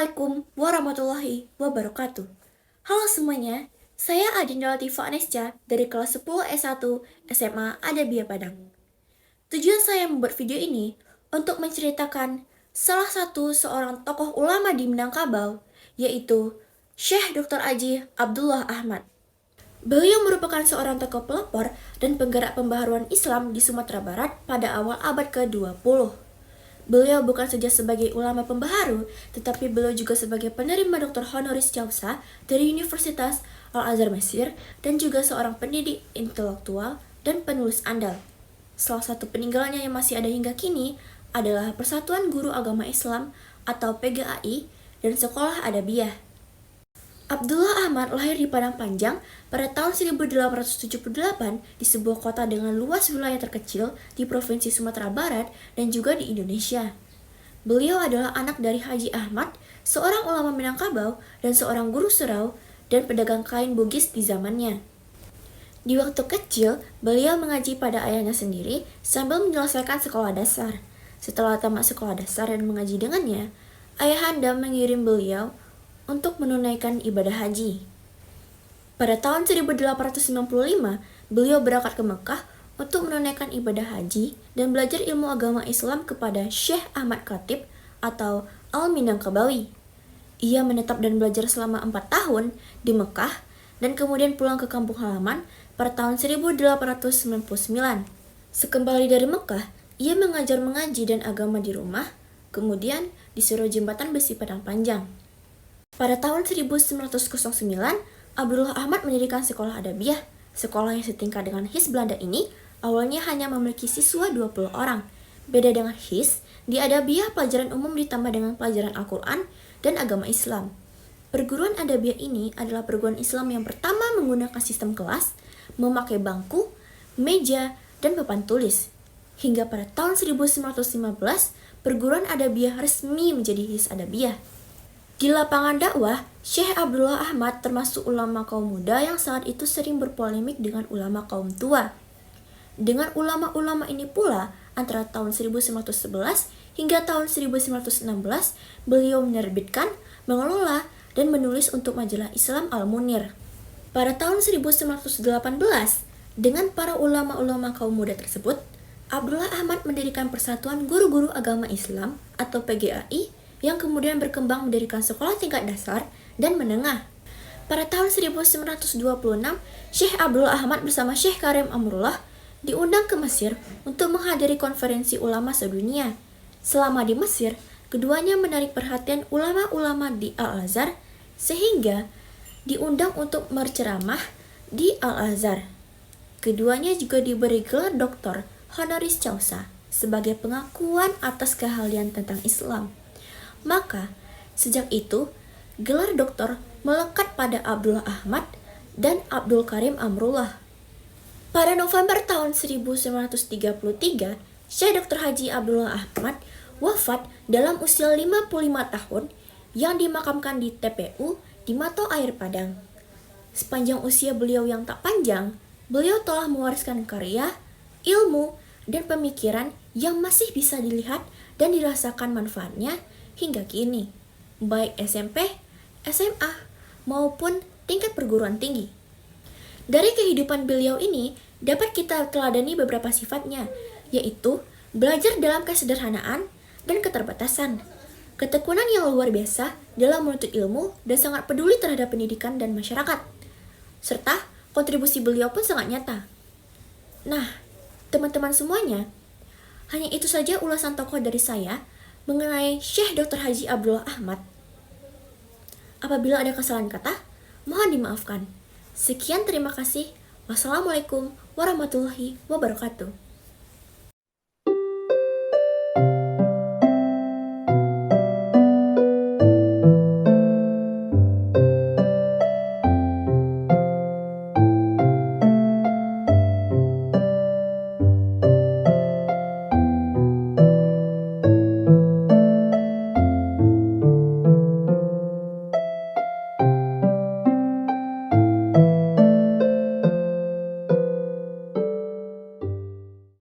Assalamualaikum warahmatullahi wabarakatuh. Halo semuanya, saya Adinda Latifa Anesca dari kelas 10 S1 SMA Adabiyah Padang. Tujuan saya membuat video ini untuk menceritakan salah satu seorang tokoh ulama di Minangkabau, yaitu Syekh Dr. Haji Abdullah Ahmad. Beliau merupakan seorang tokoh pelopor dan penggerak pembaharuan Islam di Sumatera Barat pada awal abad ke-20. Beliau bukan saja sebagai ulama pembaharu, tetapi beliau juga sebagai penerima doktor honoris causa dari Universitas Al-Azhar Mesir dan juga seorang pendidik intelektual dan penulis andal. Salah satu peninggalannya yang masih ada hingga kini adalah Persatuan Guru Agama Islam atau PGAI dan Sekolah Adabiyah. Abdullah Ahmad lahir di Padang Panjang pada tahun 1878 di sebuah kota dengan luas wilayah terkecil di Provinsi Sumatera Barat dan juga di Indonesia. Beliau adalah anak dari Haji Ahmad, seorang ulama Minangkabau dan seorang guru surau dan pedagang kain Bugis di zamannya. Di waktu kecil, beliau mengaji pada ayahnya sendiri sambil menyelesaikan sekolah dasar. Setelah tamat sekolah dasar dan mengaji dengannya, ayahanda mengirim beliau untuk menunaikan ibadah haji. Pada tahun 1895, beliau berangkat ke Mekah untuk menunaikan ibadah haji dan belajar ilmu agama Islam kepada Syekh Ahmad Khatib atau Al-Minangkabawi. Ia menetap dan belajar selama 4 tahun di Mekah dan kemudian pulang ke kampung halaman pada tahun 1899. Sekembali dari Mekah, ia mengajar mengaji dan agama di rumah, kemudian disuruh jembatan besi Padang Panjang. Pada tahun 1909, Abdullah Ahmad mendirikan sekolah Adabiyah. Sekolah yang setingkat dengan HIS Belanda ini awalnya hanya memiliki siswa 20 orang. Beda dengan HIS, di Adabiyah pelajaran umum ditambah dengan pelajaran Al-Quran dan agama Islam. Perguruan Adabiyah ini adalah perguruan Islam yang pertama menggunakan sistem kelas, memakai bangku, meja, dan papan tulis. Hingga pada tahun 1915, perguruan Adabiyah resmi menjadi HIS Adabiyah. Di lapangan dakwah, Syekh Abdullah Ahmad termasuk ulama kaum muda yang saat itu sering berpolemik dengan ulama kaum tua. Dengan ulama-ulama ini pula, antara tahun 1911 hingga tahun 1916, beliau menerbitkan, mengelola, dan menulis untuk majalah Islam Al-Munir. Pada tahun 1918, dengan para ulama-ulama kaum muda tersebut, Abdullah Ahmad mendirikan Persatuan Guru-Guru Agama Islam atau PGAI yang kemudian berkembang mendirikan sekolah tingkat dasar dan menengah. Pada tahun 1926, Syekh Abdullah Ahmad bersama Syekh Karim Amrullah diundang ke Mesir untuk menghadiri konferensi ulama sedunia. Selama di Mesir, keduanya menarik perhatian ulama-ulama di Al-Azhar sehingga diundang untuk berceramah di Al-Azhar. Keduanya juga diberi gelar doktor honoris causa sebagai pengakuan atas keahlian tentang Islam. Maka, sejak itu, gelar doktor melekat pada Abdullah Ahmad dan Abdul Karim Amrullah. Pada November tahun 1933, Syekh Dr. Haji Abdullah Ahmad wafat dalam usia 55 tahun yang dimakamkan di TPU di Mato Air Padang. Sepanjang usia beliau yang tak panjang, beliau telah mewariskan karya, ilmu, dan pemikiran yang masih bisa dilihat dan dirasakan manfaatnya hingga kini, baik SMP, SMA, maupun tingkat perguruan tinggi. Dari kehidupan beliau ini, dapat kita teladani beberapa sifatnya, yaitu belajar dalam kesederhanaan dan keterbatasan, ketekunan yang luar biasa dalam menuntut ilmu dan sangat peduli terhadap pendidikan dan masyarakat, serta kontribusi beliau pun sangat nyata. Nah, teman-teman semuanya, hanya itu saja ulasan tokoh dari saya mengenai Syekh Dr. Haji Abdullah Ahmad. Apabila ada kesalahan kata, mohon dimaafkan. Sekian, terima kasih. Wassalamualaikum warahmatullahi wabarakatuh.